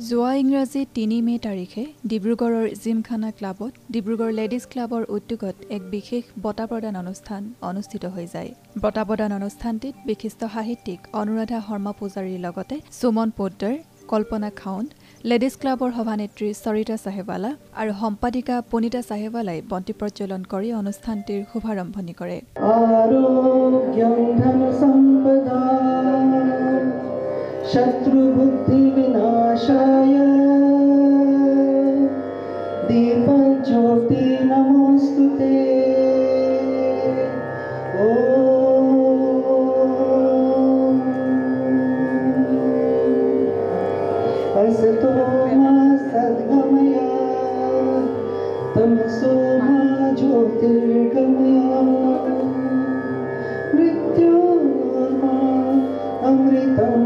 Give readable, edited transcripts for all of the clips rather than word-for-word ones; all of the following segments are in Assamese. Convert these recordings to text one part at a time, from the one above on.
যোৱা ইংৰাজী ৩ মে তাৰিখে ডিব্ৰুগড়ৰ জিমখানা ক্লাবত ডিব্ৰুগড় লেডিজ ক্লাবৰ উদ্যোগত এক বিশেষ বঁটা প্ৰদান অনুষ্ঠান অনুষ্ঠিত হৈ যায়। বঁটা প্ৰদান অনুষ্ঠানটিত বিশিষ্ট সাহিত্যিক অনুৰাধা শৰ্মা পূজাৰীৰ লগতে সুমন পোদ্দাৰ, কল্পনা খাউণ্ড, লেডিজ ক্লাবৰ সভানেত্ৰী সৰিতা চাহেৱালা আৰু সম্পাদিকা পুনিতা চাহেৱালাই বন্তি প্ৰজ্বলন কৰি অনুষ্ঠানটিৰ শুভাৰম্ভণি কৰে। शत्रु बुद्धि विनाशाय दीप ज्योति नमोस्तुते असतो मा सद्गमय तमसो मा ज्योतिर्गमय मृत्योर्मा अमृतम्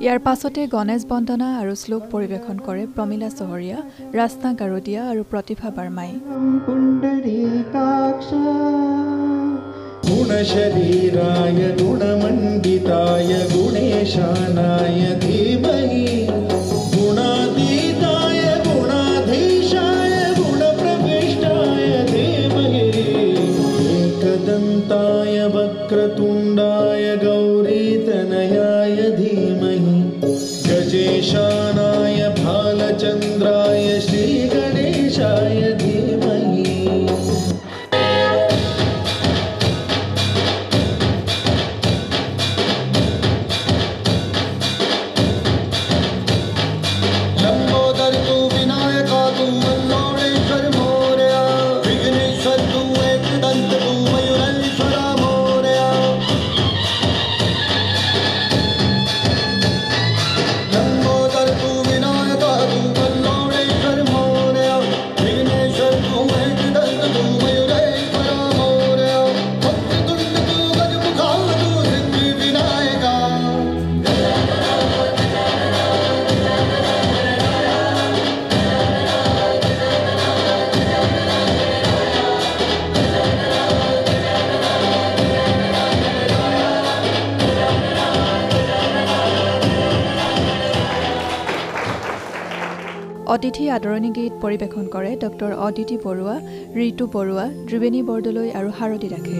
ইয়াৰ পাছতে গণেশ বন্দনা আৰু শ্লোক পৰিৱেশন কৰে প্ৰমীলা চহৰীয়া, ৰাস্না গাৰোদিয়া আৰু প্ৰতিভা বাৰ্মাই। गुणशरीराय गुणमण्डिताय गुणेशानाय धीमहि गुणातीताय गुणाधीशाय गुणप्रविष्टाय धीमहि एकदन्ताय वक्रतुण्डाय गौरीतनयाय धीमहि गजेशानाय भालचन्द्राय श्रीगणेशाय धीमहि। অতিথি আদৰণি গীত পৰিৱেশন কৰে ডক্টৰ অদিতি বৰুৱা, ঋতু বৰুৱা, ত্ৰিবেণী বৰদলৈ আৰু শাৰদী ৰাখে।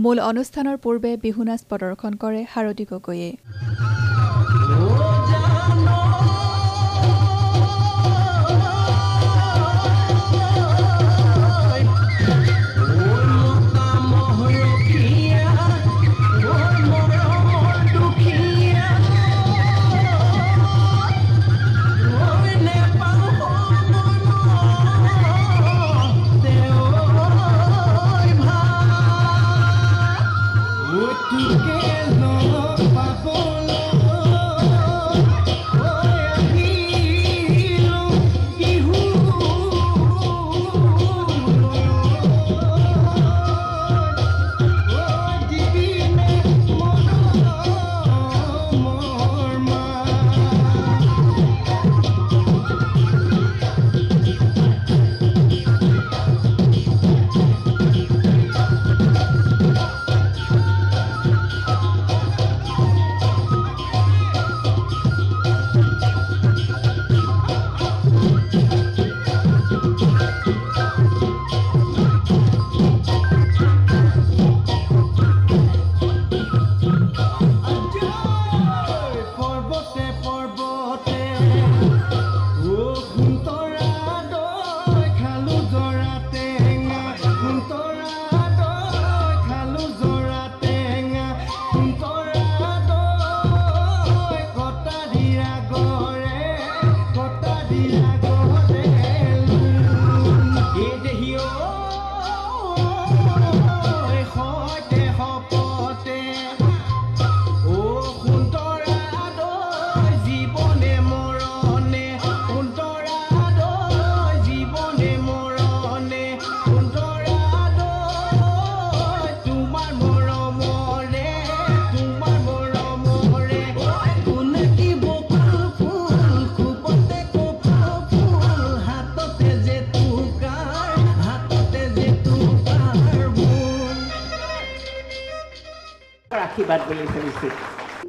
মূল অনুষ্ঠানৰ পূৰ্বে বিহু নাচ প্ৰদৰ্শন কৰে শাৰদী গগৈয়ে।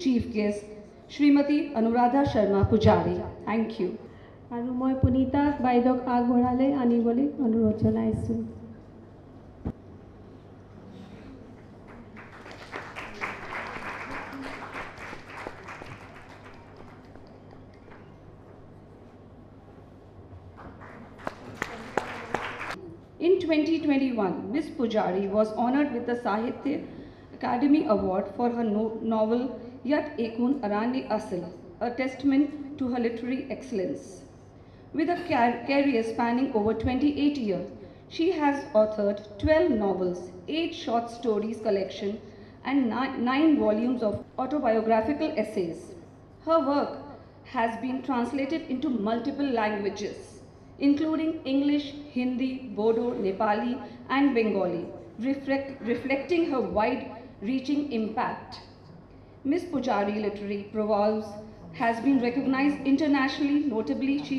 Chief guest Srimati Anuradha Sharma Pujari. Thank you. আৰু মই পুনিতা বাইদেউক আগবঢ়ালে আনিবলৈ অনুৰোধ জনাইছোঁ। In 2021, Miss Pujari was honored with the Sahitya Academy Award for her novel Yat Ekun Arani Asal, a testament to her literary excellence. With a career spanning over 28 years, she has authored 12 novels, 8 short stories collection, and 9 volumes of autobiographical essays. Her work has been translated into multiple languages, including English, Hindi, Bodo, Nepali, and Bengali, reflecting her wide-reaching impact. Miss Pujari literary prowess has been recognized internationally. Notably, she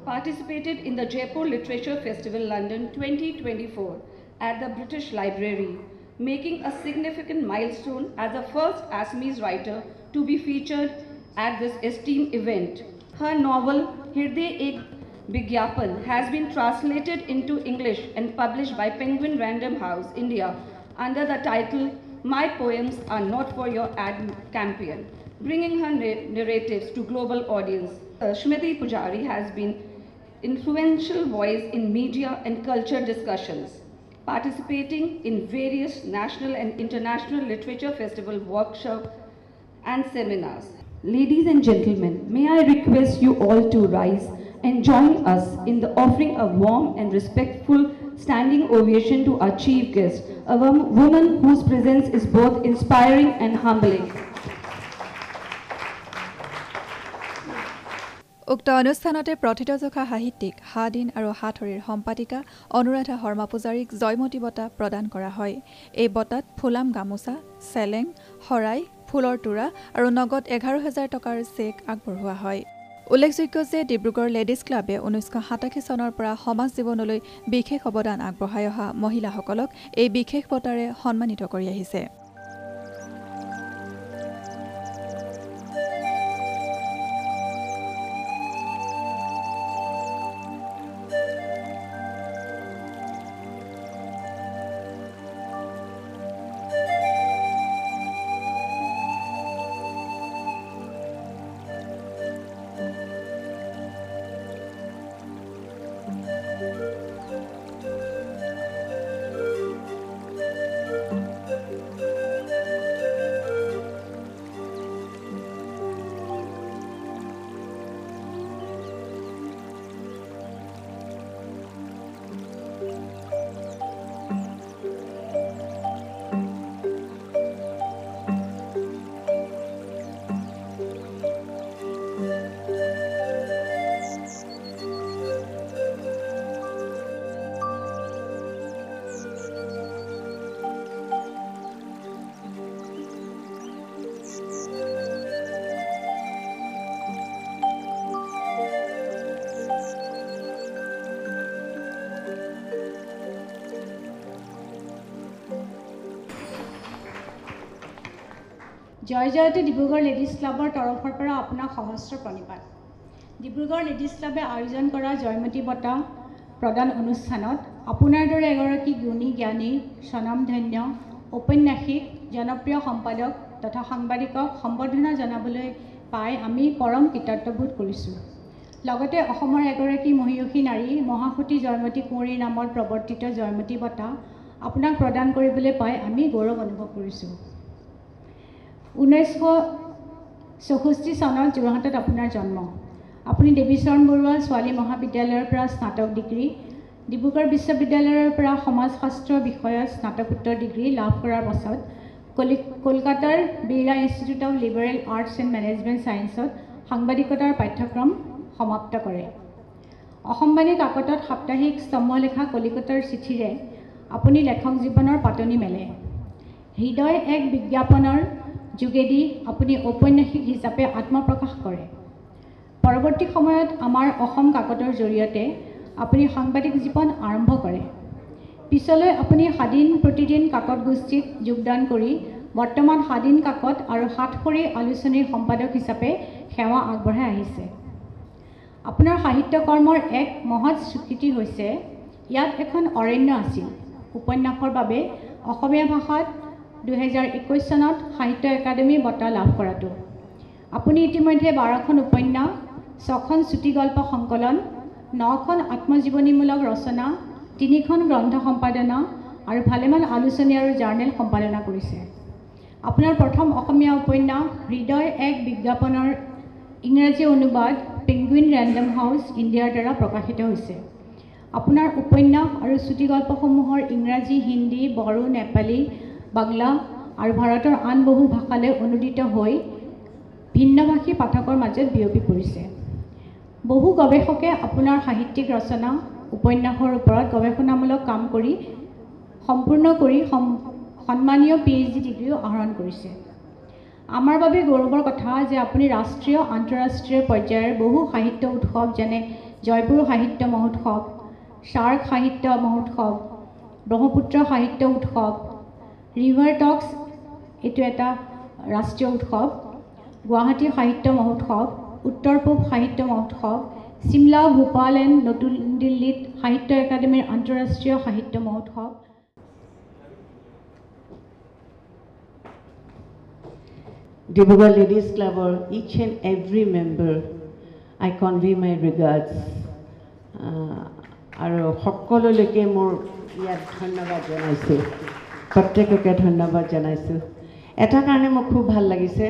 participated in the Jaipur Literature Festival London 2024 at the British Library, making a significant milestone as the first Assamese writer to be featured at this esteemed event. Her novel Hirde Ek Bigyapan has been translated into English and published by Penguin Random House, India, under the title My Poems Are Not For Your Ad Campaign, bringing her narratives to global audience. Srimati Pujari has been influential voice in media and culture discussions, participating in various national and international literature festival workshops and seminars. Ladies and gentlemen, may I request you all to rise and join us in the offering a warm and respectful standing ovation to our chief guest, a woman whose presence is both inspiring and humbling. উক্ত অনুষ্ঠানতে প্ৰথিতযশা সাহিত্যিক হাদিন আৰু হাথৰিৰ সম্পাদিকা অনুৰাধা শৰ্মা পূজাৰীক জয়মতী বঁটা প্ৰদান কৰা হয়। এই বঁটাত ফুলাম গামোচা, চেলেং, শৰাই, ফুলৰ তোৰা আৰু নগদ 11,000 টকাৰ চেক আগবঢ়োৱা হয়। উল্লেখযোগ্য যে ডিব্ৰুগড় লেডিজ ক্লাবে 1987 চনৰ পৰা সমাজ জীৱনলৈ বিশেষ অৱদান আগবঢ়াই অহা মহিলাসকলক এই বিশেষ বঁটাৰে সন্মানিত কৰি আহিছে। জয় জয়তে ডিব্ৰুগড় লেডিজ ক্লাবৰ তৰফৰ পৰা আপোনাক সহস্ৰ প্ৰণিপাত। ডিব্ৰুগড় লেডিজ ক্লাবে আয়োজন কৰা জয়মতী বঁটা প্ৰদান অনুষ্ঠানত আপোনাৰ দৰে এগৰাকী গুণী জ্ঞানী স্বনামধন্য ঔপন্যাসিক জনপ্ৰিয় সম্পাদক তথা সাংবাদিকক সম্বৰ্ধনা জনাবলৈ পাই আমি পৰম কৃতজ্ঞবোধ কৰিছোঁ। লগতে অসমৰ এগৰাকী মহিয়সী নাৰী মহাসতী জয়মতী কুঁৱৰীৰ নামত প্ৰৱৰ্তিত জয়মতী বঁটা আপোনাক প্ৰদান কৰিবলৈ পাই আমি গৌৰৱ অনুভৱ কৰিছোঁ। 1964 চনত যোৰহাটত আপোনাৰ জন্ম। আপুনি দেৱীচৰণ বৰুৱা ছোৱালী মহাবিদ্যালয়ৰ পৰা স্নাতক ডিগ্ৰী, ডিব্ৰুগড় বিশ্ববিদ্যালয়ৰ পৰা সমাজশাস্ত্ৰ বিষয়ত স্নাতকোত্তৰ ডিগ্ৰী লাভ কৰাৰ পাছত কলকাতাৰ Birla Institute of Liberal Arts and Management ছায়েন্সত সাংবাদিকতাৰ পাঠ্যক্ৰম সমাপ্ত কৰে। অসমবাণী কাকতত সাপ্তাহিক স্তম্ভলেখা কলিকতাৰ চিঠিৰে আপুনি লেখক জীৱনৰ পাতনি মেলে। হৃদয় এক বিজ্ঞাপনৰ যোগেদি আপুনি ঔপন্যাসিক হিচাপে আত্মপ্ৰকাশ কৰে। পৰৱৰ্তী সময়ত আমাৰ অসম কাকতৰ জৰিয়তে আপুনি সাংবাদিক জীৱন আৰম্ভ কৰে। পিছলৈ আপুনি স্বাধীন প্ৰতিদিন কাকত গোষ্ঠীত যোগদান কৰি বৰ্তমান স্বাধীন কাকত আৰু সাতসৰী আলোচনীৰ সম্পাদক হিচাপে সেৱা আগবঢ়াই আহিছে। আপোনাৰ সাহিত্য কৰ্মৰ এক মহৎ স্বীকৃতি হৈছে ইয়াত এখন অৰণ্য আছিল উপন্যাসৰ বাবে অসমীয়া ভাষাত 2021 চনত সাহিত্য একাডেমী বঁটা লাভ কৰাটো। আপুনি ইতিমধ্যে 12খন উপন্যাস, 6খন চুটিগল্প সংকলন, 9খন আত্মজীৱনীমূলক ৰচনা, 3খন গ্ৰন্থ সম্পাদনা আৰু ভালেমান আলোচনী আৰু জাৰ্নেল সম্পাদনা কৰিছে। আপোনাৰ প্ৰথম অসমীয়া উপন্যাস হৃদয় এক বিজ্ঞাপনৰ ইংৰাজী অনুবাদ পেঙ্গুইন ৰেণ্ডম হাউচ ইণ্ডিয়াৰ দ্বাৰা প্ৰকাশিত হৈছে। আপোনাৰ উপন্যাস আৰু চুটিগল্পসমূহৰ ইংৰাজী, হিন্দী, বড়ো, নেপালী, বাংলা আৰু ভাৰতৰ আন বহু ভাষালৈ অনুদিত হৈ ভিন্নভাষী পাঠকৰ মাজত বিয়পি পৰিছে। বহু গৱেষকে আপোনাৰ সাহিত্যিক ৰচনা উপন্যাসৰ ওপৰত গৱেষণামূলক কাম কৰি সম্পূৰ্ণ কৰি সন্মানীয় PhD ডিগ্ৰীও আহৰণ কৰিছে। আমাৰ বাবে গৌৰৱৰ কথা যে আপুনি ৰাষ্ট্ৰীয় আন্তঃৰাষ্ট্ৰীয় পৰ্যায়ৰ বহু সাহিত্য উৎসৱ যেনে জয়পুৰ সাহিত্য মহোৎসৱ, শাৰ্ক সাহিত্য মহোৎসৱ, ব্ৰহ্মপুত্ৰ সাহিত্য উৎসৱ, ৰিভাৰ টক্স এইটো এটা ৰাষ্ট্ৰীয় উৎসৱ, গুৱাহাটী সাহিত্য মহোৎসৱ, উত্তৰ পূব সাহিত্য মহোৎসৱ, চিমলা, ভূপাল এণ্ড নতুন দিল্লীত সাহিত্য একাডেমীৰ আন্তঃৰাষ্ট্ৰীয় সাহিত্য মহোৎসৱ, Dibrugarh Ladies Clubৰ each and every member, I convey my regards. আৰু সকলোলৈকে মোৰ ইয়াত ধন্যবাদ জনাইছোঁ, প্ৰত্যেককে ধন্যবাদ জনাইছোঁ। এটা কাৰণে মোৰ খুব ভাল লাগিছে,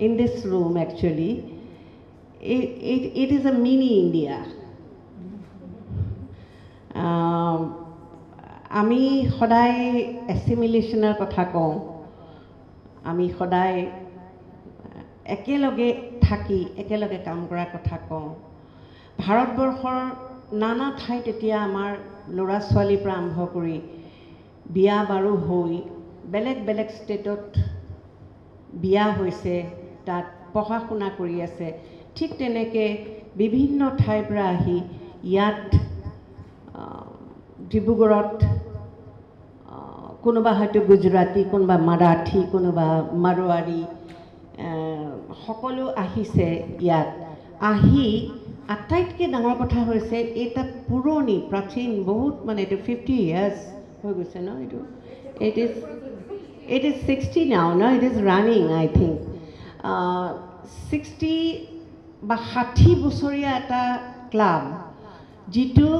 in this room actually, it is a mini India. আমি সদায় এছিমিলেশ্যনৰ কথা কওঁ, আমি সদায় একেলগে থাকি একেলগে কাম কৰাৰ কথা কওঁ। ভাৰতবৰ্ষৰ নানা ঠাইত এতিয়া আমাৰ ল'ৰা ছোৱালীৰ পৰা আৰম্ভ কৰি বিয়া বাৰু হৈ বেলেগ বেলেগ ষ্টেটত বিয়া হৈছে, তাত পঢ়া শুনা কৰি আছে। ঠিক তেনেকৈ বিভিন্ন ঠাইৰ পৰা আহি ইয়াত ডিব্ৰুগড়ত কোনোবা হয়তো গুজৰাটী, কোনোবা মাৰাঠী, কোনোবা মাৰোৱাৰী, সকলো আহিছে ইয়াত। আহি আটাইতকৈ ডাঙৰ কথা হৈছে এটা পুৰণি প্ৰাচীন বহুত মানে এইটো 50 years হৈ গৈছে ন, এইটো it is 60 now, no, it is running I think 60 বা 60 বছৰীয়া এটা ক্লাব যিটো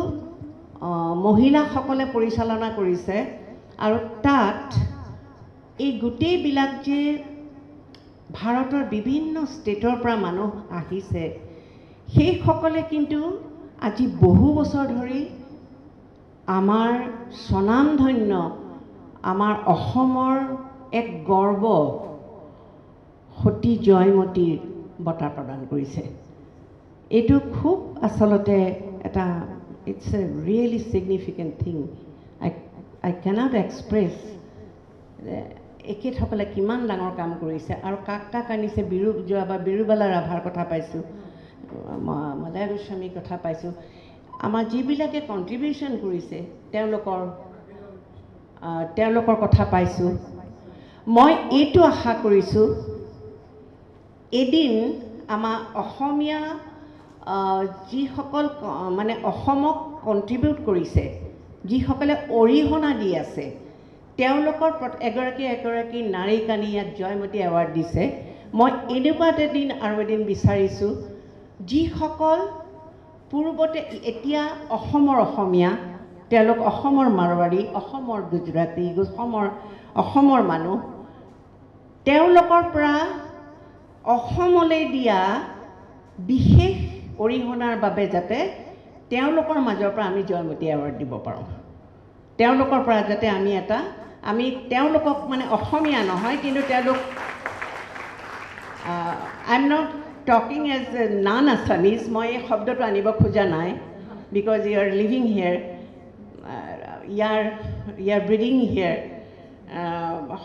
মহিলাসকলে পৰিচালনা কৰিছে। আৰু তাত এই গোটেইবিলাক যে ভাৰতৰ বিভিন্ন ষ্টেটৰ পৰা মানুহ আহিছে, সেইসকলে কিন্তু আজি বহু বছৰ ধৰি আমাৰ স্বনামধন্য আমাৰ অসমৰ এক গৰ্ব সতী জয়মতীৰ বঁটা প্ৰদান কৰিছে। এইটো খুব আচলতে এটা it's a really significant thing. I cannot express একেসকলে কিমান ডাঙৰ কাম কৰিছে আৰু কাক কাক আনিছে। যোৱাবাৰ বিৰুবালা ৰাভাৰ কথা পাইছোঁ, মালয়া গোস্বামীৰ কথা পাইছোঁ। আমাৰ যিবিলাকে কণ্ট্ৰিবিউশ্যন কৰিছে তেওঁলোকৰ কথা পাইছোঁ। মই এইটো আশা কৰিছোঁ এদিন আমাৰ অসমীয়া যিসকল মানে অসমক কণ্ট্ৰিবিউট কৰিছে, যিসকলে অৰিহণা দি আছে, তেওঁলোকৰ এগৰাকী এগৰাকী নাৰীক আনি ইয়াত জয়মতী এৱাৰ্ড দিছে। মই এনেকুৱা এটা দিন আৰু এদিন বিচাৰিছোঁ যিসকল পূৰ্বতে এতিয়া অসমৰ অসমীয়া, তেওঁলোক অসমৰ মাৰোৱাৰী, অসমৰ গুজৰাটী, অসমৰ মানুহ, তেওঁলোকৰ পৰা অসমলৈ দিয়া বিশেষ অৰিহণাৰ বাবে যাতে তেওঁলোকৰ মাজৰ পৰা আমি জয়মতী এৱাৰ্ড দিব পাৰোঁ। তেওঁলোকৰ পৰা যাতে আমি তেওঁলোকক মানে অসমীয়া নহয়, কিন্তু তেওঁলোক I am not talking as non Assamese, মই এই শব্দটো আনিব খোজা নাই, because you are living here, you're breathing here,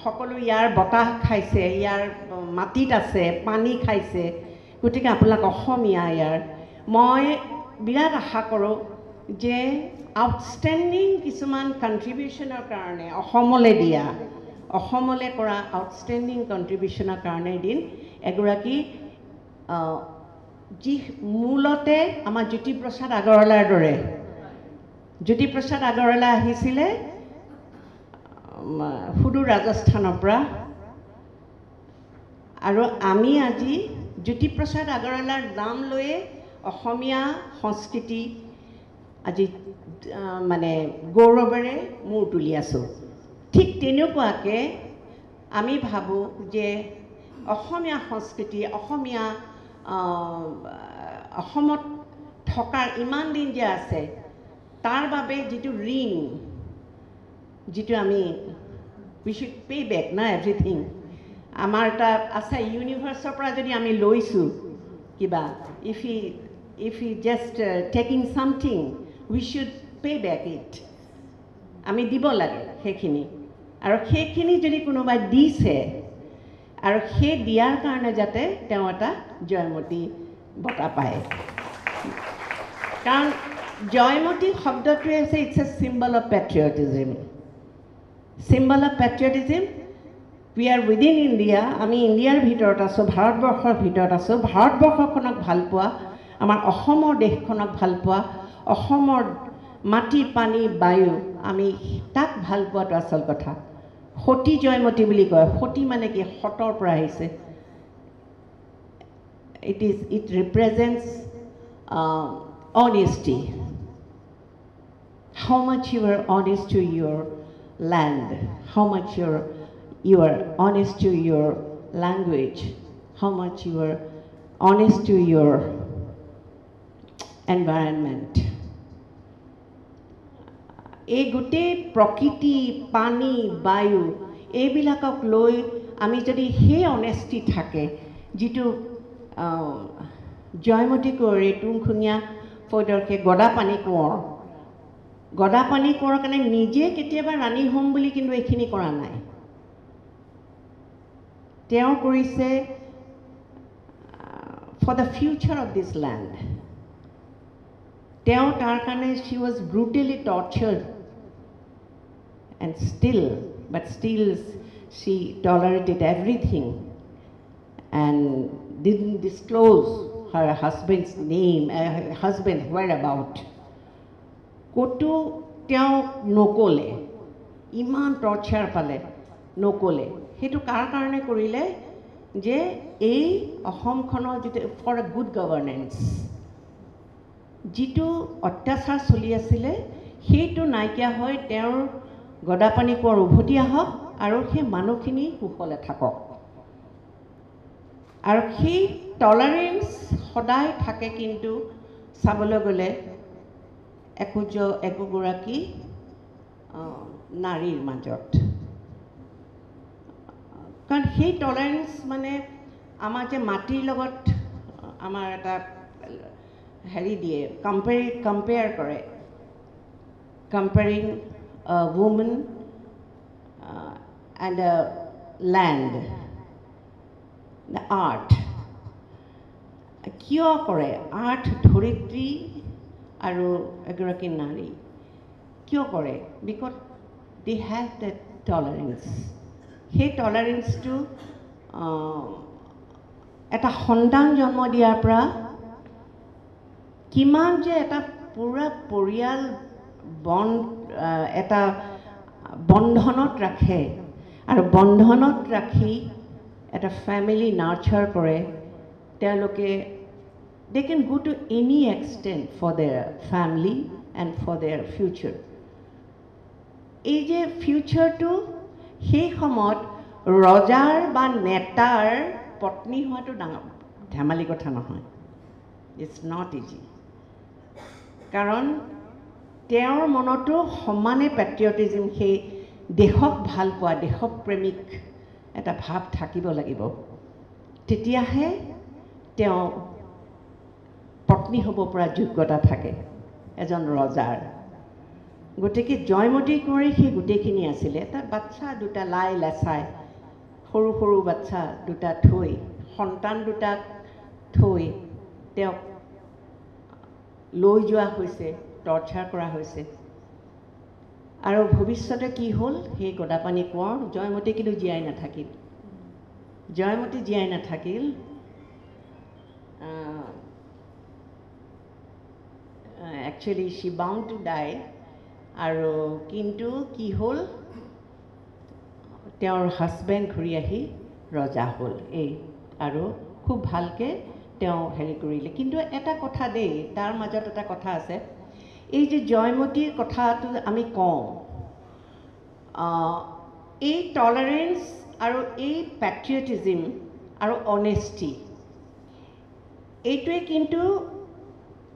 সকলো ইয়াৰ বতাহ খাইছে, ইয়াৰ মাটিত আছে, পানী খাইছে, গতিকে আপোনালোক অসমীয়া ইয়াৰ। মই বিৰাট আশা কৰোঁ যে আউটষ্টেণ্ডিং কিছুমান কণ্ট্ৰিবিউশ্যনৰ কাৰণে অসমলৈ কৰা আউটষ্টেণ্ডিং কণ্ট্ৰিবিউশ্যনৰ কাৰণে এদিন এগৰাকী যি মূলতে আমাৰ জ্যোতিপ্ৰসাদ আগৰৱালাৰ দৰে, জ্যোতিপ্ৰসাদ আগৰৱালা আহিছিলে সুদূৰ ৰাজস্থানৰ পৰা, আৰু আমি আজি জ্যোতিপ্ৰসাদ আগৰৱালাৰ নাম লৈয়ে অসমীয়া সংস্কৃতি আজি মানে গৌৰৱেৰে মূৰ তুলি আছোঁ। ঠিক তেনেকুৱাকৈ আমি ভাবোঁ যে অসমীয়া সংস্কৃতি, অসমত থকাৰ ইমান দিন যে আছে, তাৰ বাবে যিটো ঋণ, যিটো আমি উই শুড পে বেক না এভৰিথিং। আমাৰ এটা আছে ইউনিভাৰ্চৰ পৰা যদি আমি লৈছোঁ কিবা, if I just taking something, we should pay back it. আমি দিব লাগে সেইখিনি, আৰু সেইখিনি যদি কোনোবাই দিছে, আৰু সেই দিয়াৰ কাৰণে যাতে তেওঁ এটা জয়মতী বঁটা পায়। কাৰণ জয়মতী শব্দটোৱে হৈছে it's a symbol of patriotism, symbol of patriotism. We are within India, আমি ইণ্ডিয়াৰ ভিতৰত আছোঁ, ভাৰতবৰ্ষৰ ভিতৰত আছোঁ। ভাৰতবৰ্ষখনক ভাল পোৱা, আমাৰ অসমৰ দেশখনক ভাল পোৱা, অসমৰ মাটি, পানী, বায়ু, আমি তাক ভাল পোৱাটো আচল কথা। সতী জয়মতী বুলি কয়। সতী মানে কি? সতৰ পৰা আহিছে। It ৰিপ্ৰেজেণ্টছ honesty, how much you are honest to your land, how much you are honest to your language, how much you are honest to your environment. এই গোটেই প্ৰকৃতি, পানী, বায়ু, এইবিলাকক লৈ আমি যদি সেই অনেষ্টি থাকে, যিটো জয়মতী কোঁৱৰে তুংখুঙীয়া ফৈদৰকে গদাপানী কোঁৱৰৰ কাৰণে নিজে কেতিয়াবা ৰাণী হ'ম বুলি কিন্তু এইখিনি কৰা নাই। তেওঁ কৰিছে for the future of this land. তেওঁ তাৰ কাৰণে she was brutally tortured, and still she tolerated everything and didn't disclose her husband's name, her husband's whereabout. Kotu তেওঁ নকলে, ইমান টৰ্চাৰ পালে, নকলে। সেইটো কাৰ কাৰণে কৰিলে? যে এই অসমখনৰ যিটো ফৰ এ গুড গভৰ্নেন্স, যিটো অত্যাচাৰ চলি আছিলে, সেইটো নাইকিয়া হৈ তেওঁৰ গদাপানী কোঁৱৰ উভতি আহক, আৰু সেই মানুহখিনি কুশলে থাকক। আৰু সেই টলাৰেঞ্চ সদায় থাকে, কিন্তু চাবলৈ গ'লে একোগৰাকী নাৰীৰ মাজত। কাৰণ সেই টলাৰেঞ্চ মানে আমাৰ যে মাটিৰ লগত আমাৰ এটা হেৰি দিয়ে, কম্পেয়াৰ কৰে, comparing a woman and a land, the art. কিয় কৰে? আৰ্ট ধৰিত্ৰী আৰু এগৰাকী নাৰী কিয় কৰে? Because they have that tolerance, সেই টলাৰেঞ্চটো এটা সন্তান জন্ম দিয়াৰ পৰা কিমান যে এটা পুৰা পৰিয়াল এটা বন্ধনত ৰাখে আৰু বন্ধনত ৰাখি এটা ফ্যামিলি নাৰ্চাৰ কৰে তেওঁলোকে they can go to any extent for their family and for their future এই যে ফিউচাৰটো সেই সময়ত ৰজাৰ বা নেতাৰ পত্নী হোৱাটো ডাঙৰ ধেমালি কথা নহয় it's not easy কাৰণ তেওঁৰ মনতো সমানে পেট্ৰিয়টিজম সেই দেশক ভাল পোৱা দেশক প্ৰেমিক এটা ভাৱ থাকিব লাগিব তেতিয়াহে তেওঁ পত্নী হ'ব পৰা যোগ্যতা থাকে এজন ৰজাৰ গতিকে জয়মতী কুঁৱৰী সেই গোটেইখিনি আছিলে এটা বাচ্চা দুটা লাই লেচাই সৰু সৰু বাচ্চা দুটা থৈ সন্তান দুটাক থৈ তেওঁক লৈ যোৱা হৈছে টৰ্চাৰ কৰা হৈছে আৰু ভৱিষ্যতে কি হ'ল সেই গদাপাণি কোঁৱৰ জয়মতী কিন্তু জীয়াই নাথাকিল জয়মতী জীয়াই নাথাকিল actually she bound to die আৰু কিন্তু কি হ'ল তেওঁৰ হাজবেণ্ড ঘূৰি আহি ৰজা হ'ল এই আৰু খুব ভালকৈ তেওঁ হেৰি কৰিলে কিন্তু এটা কথা দেই তাৰ মাজত এটা কথা আছে এই যে জয়মতীৰ কথাটো আমি কওঁ এই টলাৰেঞ্চ আৰু এই পেট্ৰিয়টিজম আৰু অনেষ্টি এইটোৱে কিন্তু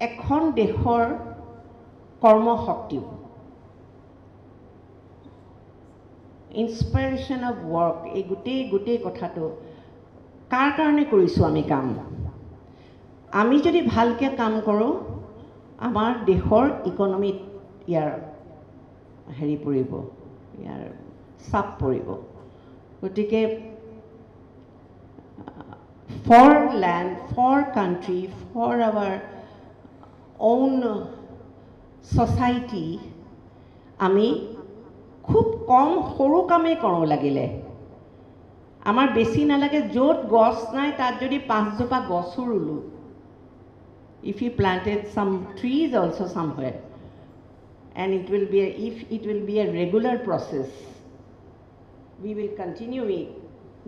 এখন দেশৰ কৰ্মশক্তিও ইনস্পিৰেশ্যন অফ ৱৰ্ক এই গোটেই কথাটো কাৰ কাৰণে কৰিছোঁ আমি কাম আমি যদি ভালকৈ কাম কৰোঁ আমাৰ দেশৰ ইকনমিত ইয়াৰ হেৰি পৰিব ইয়াৰ চাপ পৰিব গতিকে for land for country for our own society আমি খুব কম সৰু কামেই কৰোঁ লাগিলে আমাৰ বেছি নালাগে য'ত গছ নাই তাত যদি 5জোপা গছো ৰুলোঁ if you planted some trees also somewhere and it will be a regular process we will continue it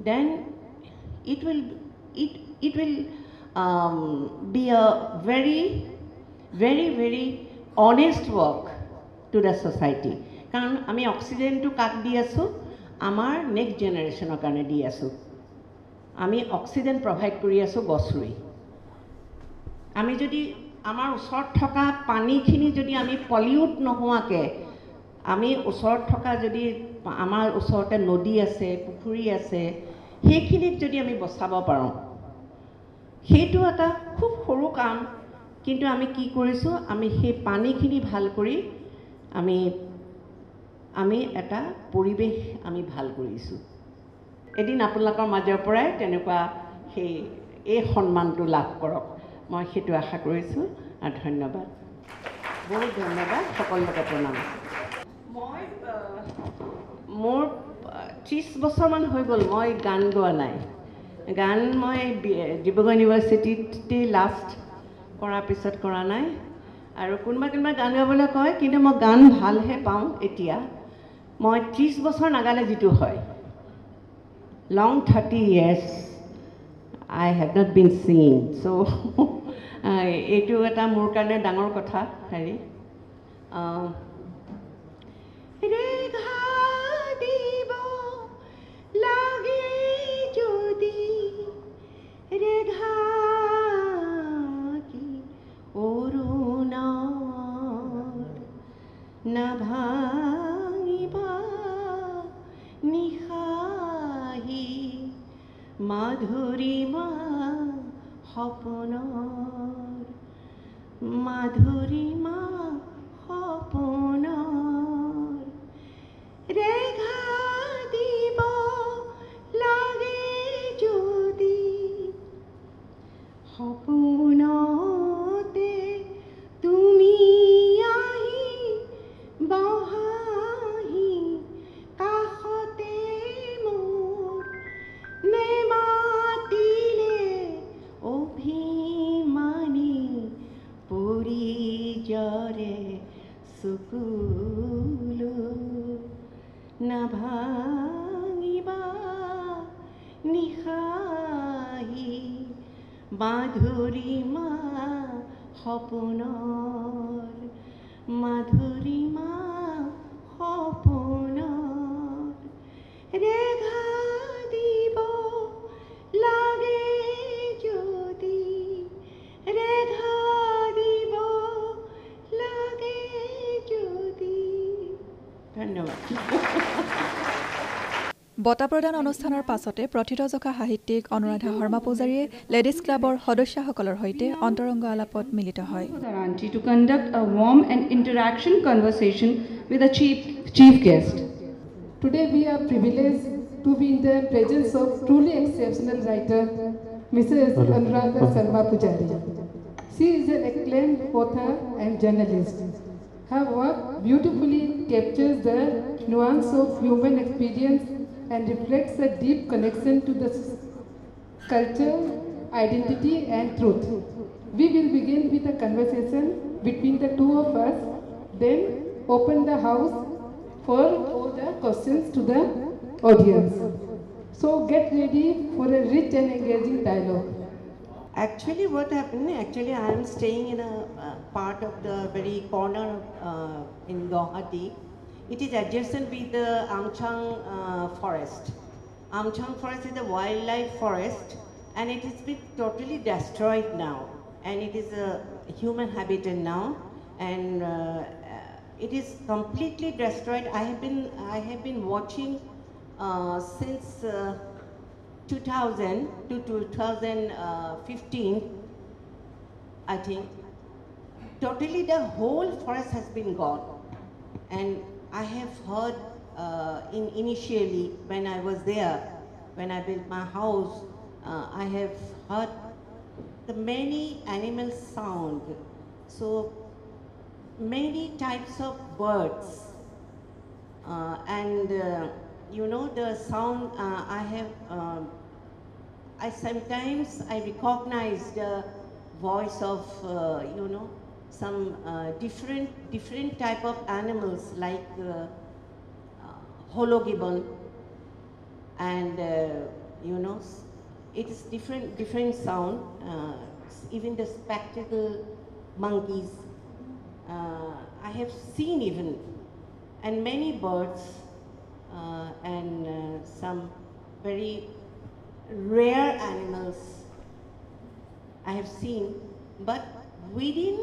then it will be a very honest work to the society কাৰণ আমি অক্সিজেনটো কাক দি আছোঁ আমাৰ নেক্সট জেনেৰেশ্যনৰ কাৰণে দি আছোঁ আমি অক্সিজেন প্ৰভাইড কৰি আছোঁ গছ ৰুই আমি যদি আমাৰ ওচৰত থকা পানীখিনি যদি আমি পলিউট নোহোৱাকৈ আমি ওচৰত থকা যদি আমাৰ ওচৰতে নদী আছে পুখুৰী আছে সেইখিনিক যদি আমি বচাব পাৰোঁ সেইটো এটা খুব সৰু কাম কিন্তু আমি কি কৰিছোঁ আমি সেই পানীখিনি ভাল কৰি আমি এটা পৰিৱেশ আমি ভাল কৰিছোঁ এদিন আপোনালোকৰ মাজৰ পৰাই তেনেকুৱা সেই এই সন্মানটো লাভ কৰক মই সেইটো আশা কৰিছোঁ আৰু ধন্যবাদ বহুত ধন্যবাদ সকলোকে প্ৰণাম মই মোৰ 30 বছৰমান হৈ গ'ল মই গান গোৱা নাই গান মই ডিব্ৰুগড় ইউনিভাৰ্চিটিতে লাষ্ট কৰাৰ পিছত কৰা নাই আৰু কোনোবা গান গাবলৈ কয় কিন্তু মই গান ভালহে পাওঁ এতিয়া মই 30 বছৰ নাগালে যিটো হয় long 30 years I have not been seen so এইটো এটা মোৰ কাৰণে ডাঙৰ কথা হেৰি ৰেঘা দিব লাগে যদি ৰেঘা কি অৰুণৰ নাভাঙিবা নিশাহি মাধুৰীমা সপনৰ মাধুৰীমা সপনৰ ৰেঘা দিব লাগে যদি সপোনতে তুমি আহি বহাহি কাষতে মোৰ চকুলো নাভাঙিবা নিশাহি মাধুৰীমা সপোনৰ মাধুৰীমা সপোনৰ ৰেঘা দিব লাগে যদি ৰেঘা দিব লাগে যদি ধন্যবাদ বঁটা প্ৰদান অনুষ্ঠানৰ পাছতে প্ৰথিতযশা সাহিত্যিক অনুৰাধা শৰ্মা পূজাৰীয়ে লেডিজ ক্লাবৰ সদস্যসকলৰ সৈতে অন্তৰংগ আলাপত মিলিত হয় Aranti to conduct a warm and interaction conversation with a chief guest. Today we are privileged to be in the presence of truly exceptional writer, Mrs. Anuradha Sharma Pujari. She is an acclaimed author and journalist. Her work beautifully captures the nuance of human experience and reflects a deep connection to the culture, identity and truth. We will begin with a conversation between the two of us, then open the house for all the questions to the audience. So get ready for a rich and engaging dialogue. Actually, what happened? Actually, I am staying in a part of the very corner in Guwahati. It is adjacent with the Amchang forest. Amchang forest is a wildlife forest, and it has been totally destroyed now. And it is a human habitat now, and it is completely destroyed. I have been watching since 2000 to 2015, I think. Totally the whole forest has been gone. And I have heard initially when I was there, when I built my house, I have heard the many animal sound. So many types of birds. And you know the sound I sometimes recognize the voice of some different type of animals like hologibbon, and it is different sound. Even the spectacle monkeys I have seen even, and many birds and some very rare animals I have seen, but within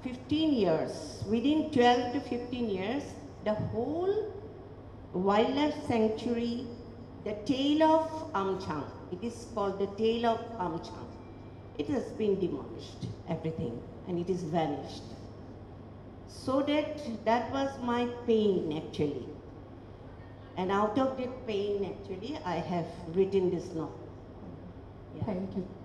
15 years, within 12 to 15 years, the whole wildlife sanctuary, the tail of Amchang, it is called the tail of Amchang, it has been demolished, everything, and it is vanished. So that was my pain actually. And out of that pain actually, I have written this novel. Yeah.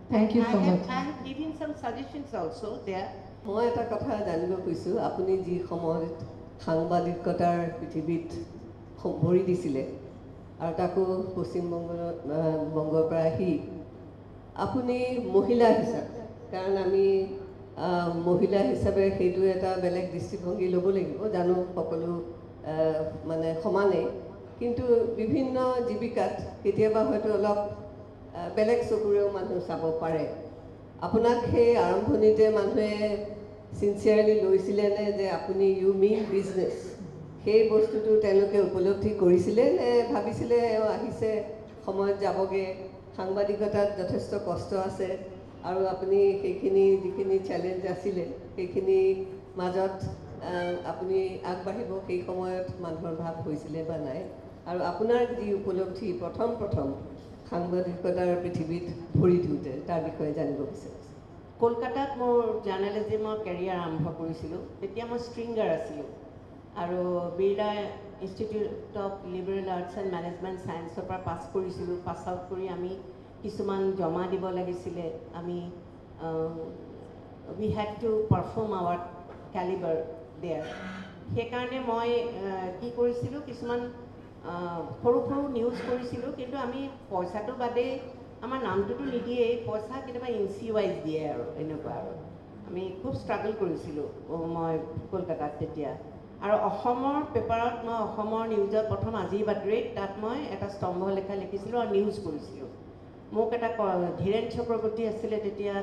Thank you so much. I have given some suggestions also there. মই এটা কথা জানিব খুজিছোঁ, আপুনি যি সময়ত সাংবাদিকতাৰ পৃথিৱীত ভৰি দিছিলে আৰু তাকো পশ্চিমবংগৰ পৰা আহি আপুনি মহিলা হিচাপে, কাৰণ আমি মহিলা হিচাপে সেইটো এটা বেলেগ দৃষ্টিভংগী ল'ব লাগিব, জানো সকলো মানে সমানেই, কিন্তু বিভিন্ন জীৱিকাত কেতিয়াবা হয়তো অলপ বেলেগ চকুৰেও মানুহ চাব পাৰে। আপোনাক সেই আৰম্ভণিতে মানুহে চিনচিয়াৰলি লৈছিলেনে যে আপুনি ইউ মিন বিজনেছ, সেই বস্তুটো তেওঁলোকে উপলব্ধি কৰিছিলে নে ভাবিছিলে আহিছে সময়ত যাবগৈ, সাংবাদিকতাত যথেষ্ট কষ্ট আছে আৰু আপুনি সেইখিনি যিখিনি চেলেঞ্জ আছিলে সেইখিনি মাজত আপুনি আগবাঢ়িব, সেই সময়ত মানুহৰ ভাৱ হৈছিলে বা নাই, আৰু আপোনাৰ যি উপলব্ধি প্ৰথম সাংবাদিকতাৰ পৃথিৱীত ভৰি দিওঁতে তাৰ বিষয়ে জানিব বিচাৰিছোঁ। কলকাতাত মোৰ জাৰ্ণালিজিমৰ কেৰিয়াৰ আৰম্ভ কৰিছিলোঁ, তেতিয়া মই ষ্ট্ৰিংগাৰ আছিলোঁ আৰু Birla institute of liberal Arts and management ছায়েন্সৰ পৰা পাছ কৰিছিলোঁ। পাছ আউট কৰি আমি কিছুমান জমা দিব লাগিছিলে, আমি we had to perform our calibre there. সেইকাৰণে মই কি কৰিছিলোঁ, কিছুমান সৰু নিউজ কৰিছিলোঁ, কিন্তু আমি পইচাটো বাদে আমাৰ নামটোতো নিদিয়েই, পইচা কেতিয়াবা ইঞ্চি ৱাইজ দিয়ে আৰু এনেকুৱা আৰু। আমি খুব ষ্ট্ৰাগল কৰিছিলোঁ মই কলকাতাত তেতিয়া। আৰু অসমৰ পেপাৰত মই অসমৰ নিউজত প্ৰথম আজিৰ বাতৰিত তাত মই এটা স্তম্ভ লেখা লিখিছিলোঁ আৰু নিউজ কৰিছিলোঁ। মোক এটা ধীৰেন চক্ৰৱৰ্তী আছিলে তেতিয়া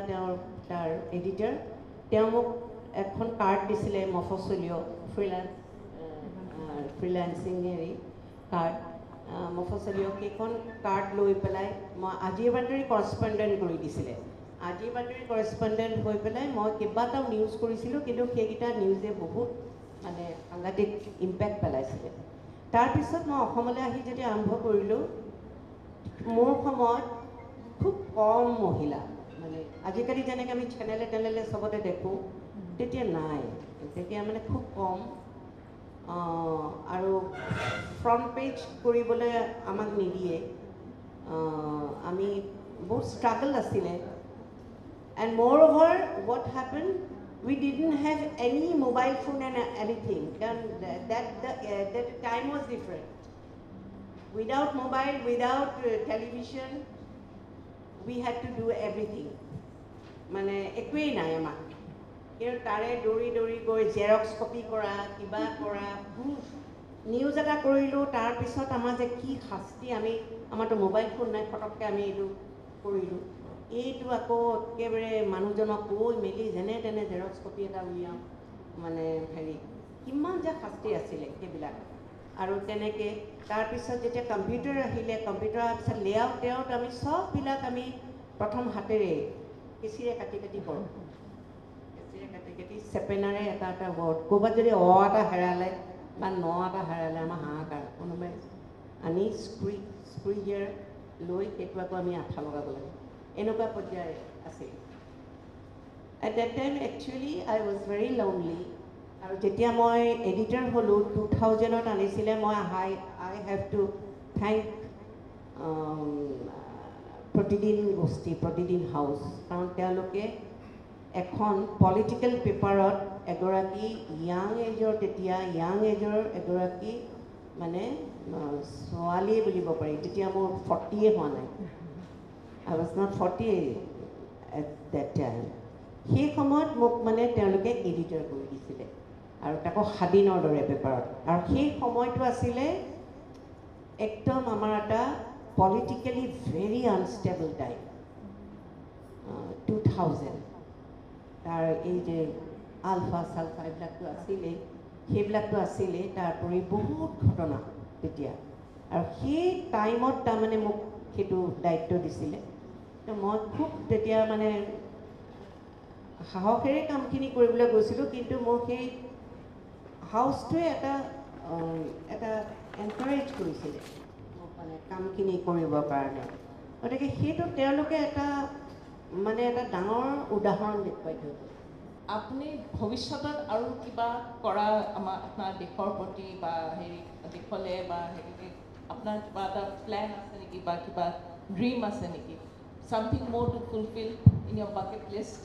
তাৰ এডিটাৰ, তেওঁ মোক এখন কাৰ্ড দিছিলে মফচলীয় ফ্ৰিলেন্সিং হেৰি কাৰ্ড মফচলীয়, সেইখন কাৰ্ড লৈ পেলাই মই আজিৰ বাতৰি কৰস্পণ্ডেণ্ট কৰি দিছিলে। আজিৰ বাতৰি কৰস্পণ্ডেণ্ট হৈ পেলাই মই কেইবাটাও নিউজ কৰিছিলোঁ, কিন্তু সেইকেইটা নিউজে বহুত মানে সাংঘাতিক ইম্পেক্ট পেলাইছিলে। তাৰপিছত মই অসমলৈ আহি যেতিয়া আৰম্ভ কৰিলোঁ, মোৰ সময়ত খুব কম মহিলা, মানে আজিকালি যেনেকৈ আমি চেনেলে চবতে দেখোঁ, তেতিয়া নাই, তেতিয়া মানে খুব কম। আৰু ফ্ৰণ্ট পেজ কৰিবলৈ আমাক নিদিয়ে, আমি বহুত ষ্ট্ৰাগল আছিলে। And moreover, what happened, we didn't have any mobile phone and anything. That time was different. Without mobile, without television, we had to do everything. মানে একোৱেই নাই আমাক, কিন্তু তাৰে দৌৰি গৈ জেৰক্স কপি কৰা, কিবা কৰা, নিউজ এটা কৰিলোঁ, তাৰপিছত আমাৰ যে কি শাস্তি, আমাৰতো মোবাইল ফোন নাই, ফটককৈ আমি এইটো কৰিলোঁ, এইটো আকৌ একেবাৰে মানুহজনক কৈ মেলি যেনে তেনে জেৰক্স কপি এটা উলিয়াওঁ, মানে হেৰি কিমান যে শাস্তি আছিলে সেইবিলাক। আৰু তেনেকৈ তাৰপিছত যেতিয়া কম্পিউটাৰ আহিলে, কম্পিউটাৰ অহাৰ পিছত লেআউট আমি চববিলাক আমি প্ৰথম হাতেৰে কেঁচিৰে কাটি কৰোঁ, কেঁচিৰে কাটি চেপেনাৰে এটা ৱৰ্ড, ক'ৰবাত যদি এটা হেৰালে বা এটা হেৰালে আমাৰ হাহাকাৰ, কোনোবাই আনি স্ক্ৰুই গিয়াৰ লৈ সেইটো আকৌ আমি আঠা লগাব লাগে, এনেকুৱা পৰ্যায় আছিল। At that time actually I was very lonely. আৰু যেতিয়া মই এডিটাৰ হ'লোঁ 2000ত আনিছিলে, মই I have to thank প্ৰতিদিন গোষ্ঠী, প্ৰতিদিন হাউচ, কাৰণ তেওঁলোকে এখন পলিটিকেল পেপাৰত এগৰাকী য়াং এজৰ এগৰাকী মানে ছোৱালীয়ে বুলিব পাৰি, তেতিয়া মোৰ 40 হোৱা নাই, I was not 40 at that time. সেই সময়ত মোক মানে তেওঁলোকে এডিটাৰ কৰি দিছিলে, আৰু তাকো স্বাধীনৰ দৰে পেপাৰত। আৰু সেই সময়টো আছিলে একদম আমাৰ এটা পলিটিকেলি ভেৰি আনষ্টেবল টাইম, 2000। তাৰ এই যে আলফা চালফা এইবিলাকতো আছিলেই, তাৰোপৰি বহুত ঘটনা তেতিয়া। আৰু সেই টাইমত তাৰমানে মোক সেইটো দায়িত্ব দিছিলে, তো মই খুব তেতিয়া মানে সাহসেৰে কামখিনি কৰিবলৈ গৈছিলোঁ, কিন্তু মোৰ সেই হাউচটোৱে এটা এনকাৰেজ কৰিছিলে মোক মানে কামখিনি কৰিবৰ কাৰণে। গতিকে সেইটো তেওঁলোকে এটা ডাঙৰ উদাহৰণ দেখুৱাই থৈ গ'ল। আপুনি ভৱিষ্যতত আৰু কিবা কৰা আপোনাৰ দেশৰ প্ৰতি বা দেশলৈ বা আপোনাৰ কিবা এটা প্লেন আছে নেকি, বা কিবা ড্ৰিম আছে নেকি? Something more to fulfill in your bucket list?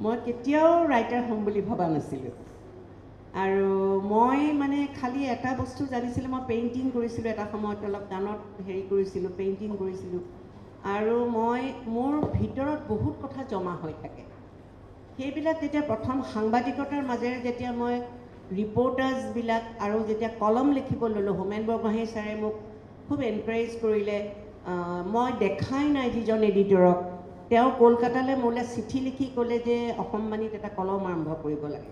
মই কেতিয়াও ৰাইটাৰ হ'ম বুলি ভবা নাছিলোঁ, আৰু মই মানে খালি এটা বস্তু জানিছিলোঁ, মই পেইণ্টিং কৰিছিলোঁ এটা সময়ত, অলপ গানত কৰিছিলোঁ, পেইণ্টিং কৰিছিলোঁ, আৰু মোৰ ভিতৰত বহুত কথা জমা হৈ থাকে। সেইবিলাক যেতিয়া প্ৰথম সাংবাদিকতাৰ মাজেৰে যেতিয়া মই ৰিপৰ্টাৰ্ছবিলাক আৰু যেতিয়া কলম লিখিব ল'লোঁ, হোমেন বৰগোহাঞি ছাৰে মোক খুব এনকাৰেজ কৰিলে। মই দেখাই নাই যিজন এডিটৰক, তেওঁ কলকাতালৈ মোলৈ চিঠি লিখি ক'লে যে অসমবাণীত এটা কলম আৰম্ভ কৰিব লাগে,